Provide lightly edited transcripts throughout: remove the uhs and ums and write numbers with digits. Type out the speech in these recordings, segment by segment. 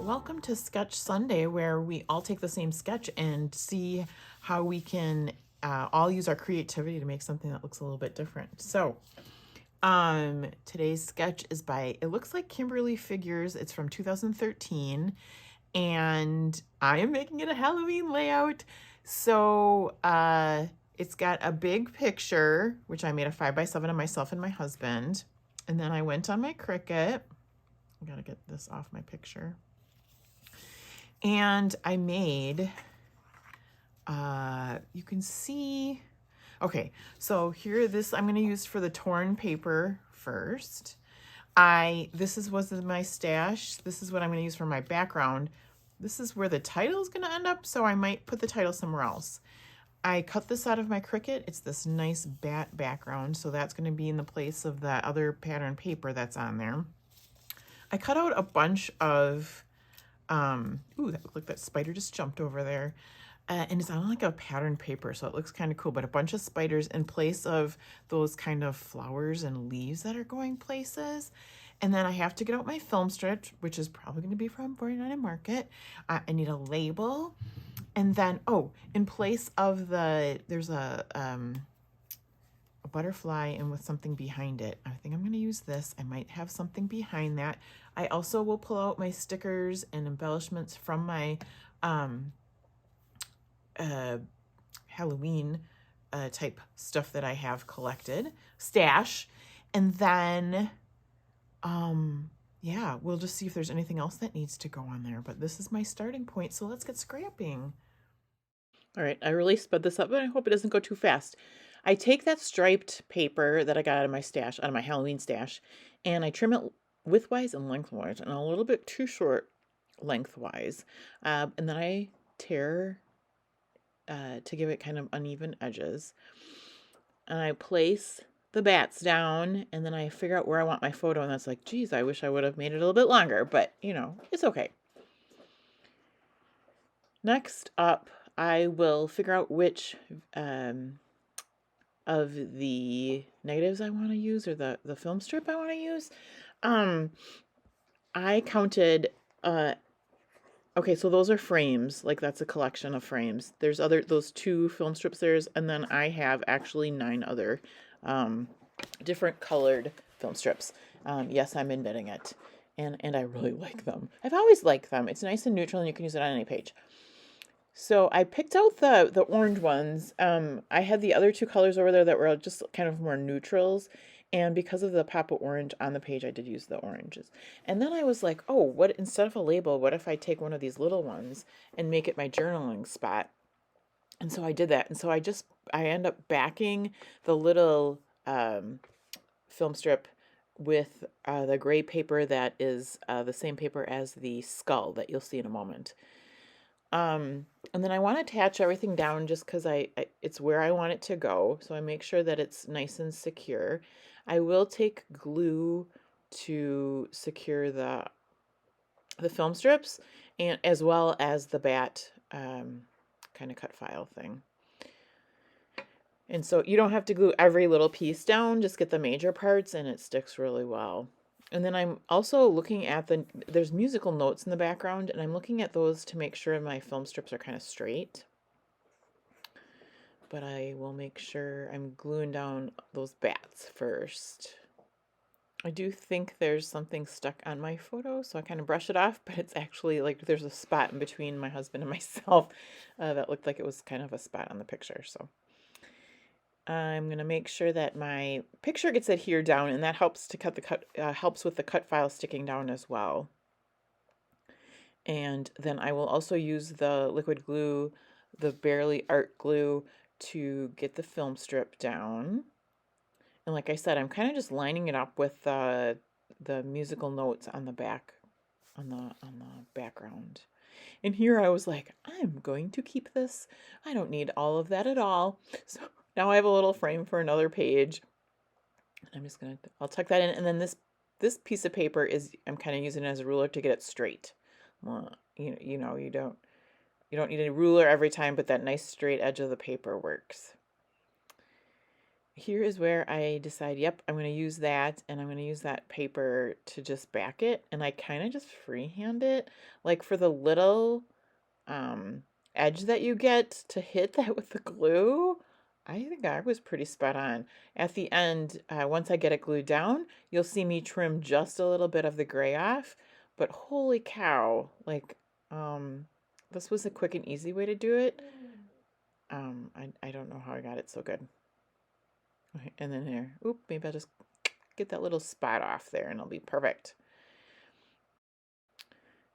Welcome to Sketch Sunday, where we all take the same sketch and see how we can all use our creativity to make something that looks a little bit different. So, today's sketch is by, it looks like Kimberly Figures. It's from 2013, and I am making it a Halloween layout. So, it's got a big picture, which I made a 5x7 of myself and my husband. And then I went on my Cricut. I gotta get this off my picture. And I made, you can see, okay, so here, this I'm going to use for the torn paper first. This was my stash. This is what I'm going to use for my background. This is where the title is going to end up, so I might put the title somewhere else. I cut this out of my Cricut. It's this nice bat background, so that's going to be in the place of that other pattern paper that's on there. I cut out a bunch of, ooh, that looked like that spider just jumped over there. And it's on like a pattern paper, so it looks kind of cool, but a bunch of spiders in place of those kind of flowers and leaves that are going places. And then I have to get out my film strip, which is probably going to be from 49 Market. I need a label. And then, oh, in place of there's a butterfly and with something behind it. I think I'm going to use this. I might have something behind that. I also will pull out my stickers and embellishments from my Halloween type stuff that I have collected, stash. And then, yeah, we'll just see if there's anything else that needs to go on there. But this is my starting point, so let's get scrapping. All right, I really sped this up, but I hope it doesn't go too fast. I take that striped paper that I got out of my stash, out of my Halloween stash, and I trim it widthwise and lengthwise, and a little bit too short lengthwise. And then I tear to give it kind of uneven edges. And I place the bats down, and then I figure out where I want my photo, and that's like, geez, I wish I would have made it a little bit longer, but you know, it's okay. Next up, I will figure out which of the negatives I want to use, or the film strip I want to use. I counted, okay, so those are frames, like that's a collection of frames. There's those 2 film strips there's, and then I have actually 9 other different colored film strips. Yes, I'm admitting it. And I really like them. I've always liked them. It's nice and neutral, and you can use it on any page. So I picked out the orange ones. I had the other 2 colors over there that were just kind of more neutrals. And because of the pop of orange on the page, I did use the oranges. And then I was like, oh, what, instead of a label, what if I take one of these little ones and make it my journaling spot? And so I did that. And so I end up backing the little film strip with the gray paper that is the same paper as the skull that you'll see in a moment. And then I want to attach everything down just because it's where I want it to go. So I make sure that it's nice and secure. I will take glue to secure the film strips, and as well as the bat kind of cut file thing. And so you don't have to glue every little piece down, just get the major parts, and it sticks really well. And then I'm also looking at there's musical notes in the background, and I'm looking at those to make sure my film strips are kind of straight. But I will make sure I'm gluing down those bats first. I do think there's something stuck on my photo, so I kind of brush it off, but it's actually like there's a spot in between my husband and myself that looked like it was kind of a spot on the picture. So I'm going to make sure that my picture gets adhered down, and that helps to helps with the cut file sticking down as well. And then I will also use the liquid glue, the Barely Art glue, to get the film strip down. And like I said, I'm kind of just lining it up with the musical notes on the back, on the background. And here I was like, I'm going to keep this. I don't need all of that at all. So now I have a little frame for another page. I'm just gonna, I'll tuck that in, and then this piece of paper I'm kind of using it as a ruler to get it straight. Well, you know, you don't need a ruler every time, but that nice straight edge of the paper works. here is where I decide, yep, I'm going to use that, and I'm going to use that paper to just back it, and I kind of just freehand it, like for the little um, edge that you get to hit that with the glue. I think I was pretty spot on. At the end, once I get it glued down, you'll see me trim just a little bit of the gray off, but holy cow, like, this was a quick and easy way to do it. I don't know how I got it so good. Okay, and then here, oop, maybe I'll just get that little spot off there and it'll be perfect.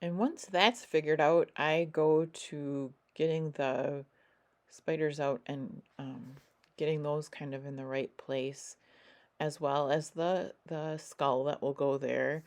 And once that's figured out, I go to getting the spiders out and getting those kind of in the right place, as well as the skull that will go there.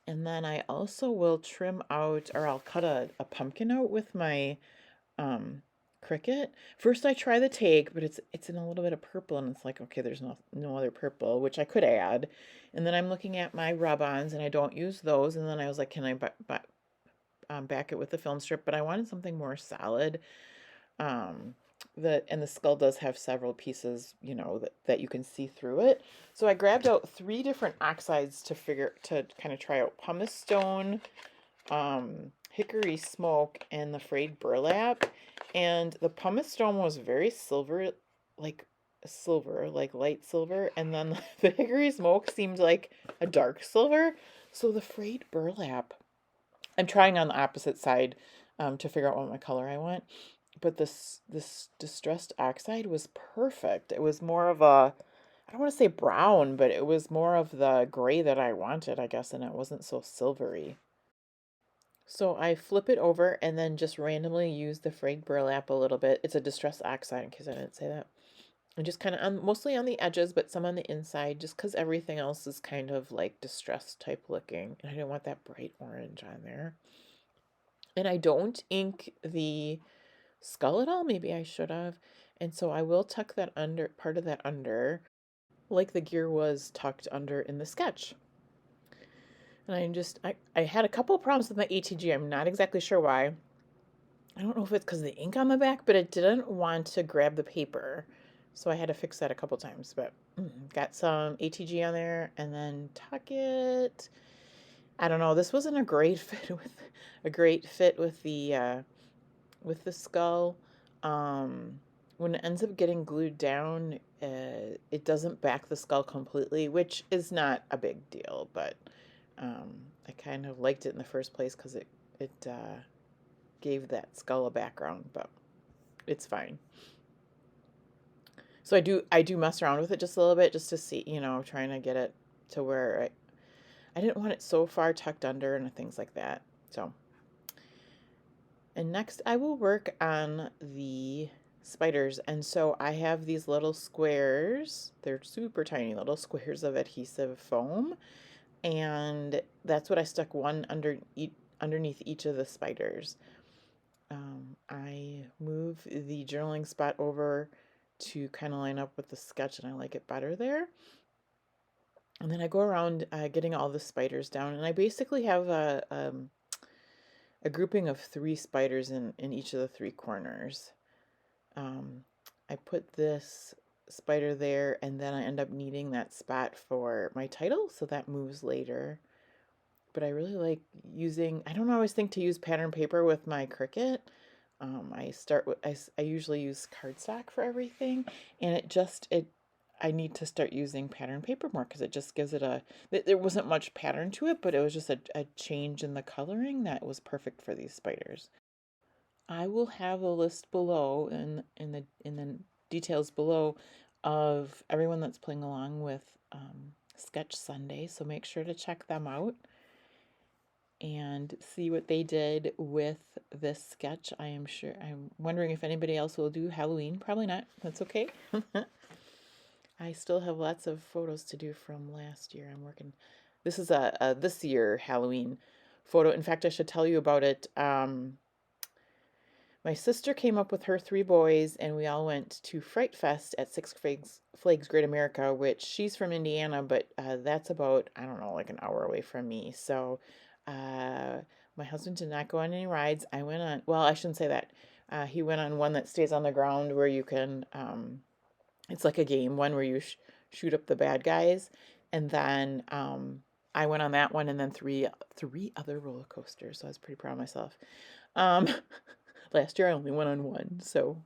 And then I also will trim out, or I'll cut a pumpkin out with my Cricut. First I try the take, but it's in a little bit of purple, and it's like, okay, there's no other purple, which I could add. And then I'm looking at my rub-ons, and I don't use those. And then I was like, can I back it with the film strip? But I wanted something more solid. And the skull does have several pieces, you know, that you can see through it. So I grabbed out 3 different oxides to kind of try out: pumice stone, hickory smoke, and the frayed burlap. And the pumice stone was very like silver, like light silver, and then the hickory smoke seemed like a dark silver. So the frayed burlap, I'm trying on the opposite side to figure out what color I want. But this distressed oxide was perfect. It was more of a, I don't want to say brown, but it was more of the gray that I wanted, I guess, and it wasn't so silvery. So I flip it over and then just randomly use the frayed burlap a little bit. It's a distress oxide, in case I didn't say that. And just kind of mostly on the edges, but some on the inside, just because everything else is kind of like distress type looking. And I didn't want that bright orange on there. And I don't ink the skull at all. Maybe I should have. And so I will tuck that under, part of that under, like the gear was tucked under in the sketch. And I had a couple of problems with my ATG. I'm not exactly sure why. I don't know if it's because of the ink on the back, but it didn't want to grab the paper. So I had to fix that a couple times, but got some ATG on there and then tuck it. I don't know. This wasn't a great fit with the skull. When it ends up getting glued down, it doesn't back the skull completely, which is not a big deal, but I kind of liked it in the first place because it gave that skull a background, but it's fine. So I do mess around with it just a little bit just to see, you know, trying to get it to where I didn't want it so far tucked under and things like that. So, and next I will work on the spiders. And so I have these little squares. They're super tiny little squares of adhesive foam. And that's what I stuck one underneath each of the spiders. I move the journaling spot over to kind of line up with the sketch, and I like it better there. And then I go around getting all the spiders down, and I basically have a grouping of 3 spiders in each of the 3 corners. I put this spider there, and then I end up needing that spot for my title, so that moves later. But I really like using, I don't always think to use pattern paper with my Cricut. I usually use cardstock for everything, and I need to start using pattern paper more because it just gives it there wasn't much pattern to it, but it was just a change in the coloring that was perfect for these spiders. I will have a list below in the details below of everyone that's playing along with Sketch Sunday, so make sure to check them out and see what they did with this sketch. I'm wondering if anybody else will do Halloween. Probably not. That's okay. I still have lots of photos to do from last year. I'm working. This is a this year Halloween photo. In fact, I should tell you about it. My sister came up with her 3 boys, and we all went to Fright Fest at Six Flags Great America, which she's from Indiana, but that's about, I don't know, like an hour away from me. So my husband did not go on any rides. I went on, well, I shouldn't say that. He went on one that stays on the ground where you can It's like a game one where you shoot up the bad guys, and then I went on that one, and then three other roller coasters. So I was pretty proud of myself. Um, last year I only went on one, so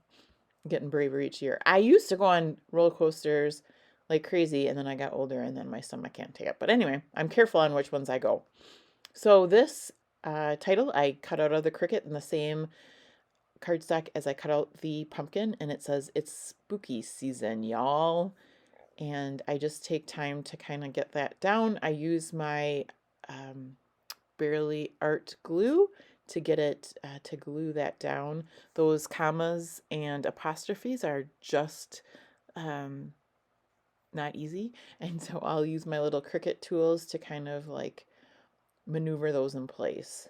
I'm getting braver each year. I used to go on roller coasters like crazy, and then I got older, and then my stomach can't take it. But anyway, I'm careful on which ones I go. So this title I cut out of the Cricut in the same cardstock as I cut out the pumpkin, and it says it's spooky season, y'all. And I just take time to kind of get that down. I use my Barely Art glue to get it to glue that down. Those commas and apostrophes are just not easy, and so I'll use my little Cricut tools to kind of like maneuver those in place.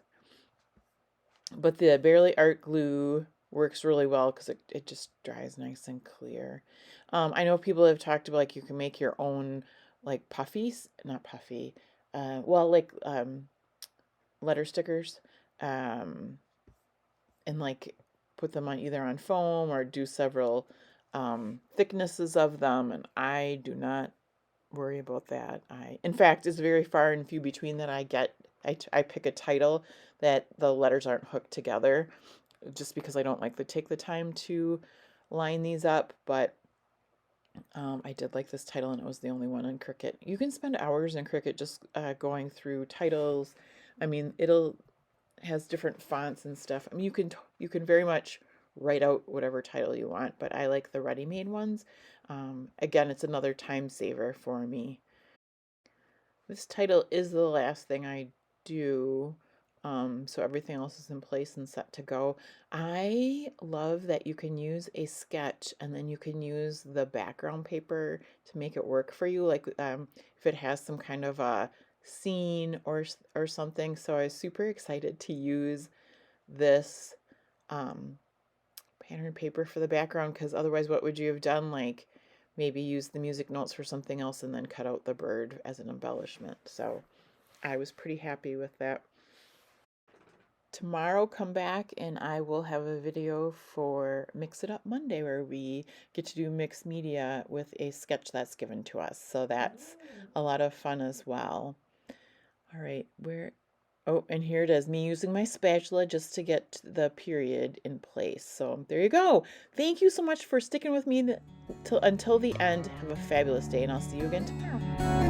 But the Barely Art glue works really well because it just dries nice and clear. I know people have talked about like you can make your own like puffies, not puffy, well, like letter stickers, and like put them on either on foam or do several thicknesses of them. And I do not worry about that. In fact, it's very far and few between that I pick a title that the letters aren't hooked together, just because I don't like to take the time to line these up. But I did like this title, and it was the only one in Cricut. You can spend hours in Cricut just going through titles. I mean, it'll has different fonts and stuff. I mean, you can very much write out whatever title you want, but I like the ready-made ones. Again, it's another time saver for me. This title is the last thing I do, so everything else is in place and set to go. I love that you can use a sketch and then you can use the background paper to make it work for you, like if it has some kind of a scene or something. So I was super excited to use this pattern paper for the background, because otherwise what would you have done? Like maybe use the music notes for something else and then cut out the bird as an embellishment. So I was pretty happy with that. Tomorrow come back and I will have a video for Mix It Up Monday, where we get to do mixed media with a sketch that's given to us. So that's a lot of fun as well. All right, oh, and here it is, me using my spatula just to get the period in place. So there you go. Thank you so much for sticking with me until the end. Have a fabulous day, and I'll see you again tomorrow.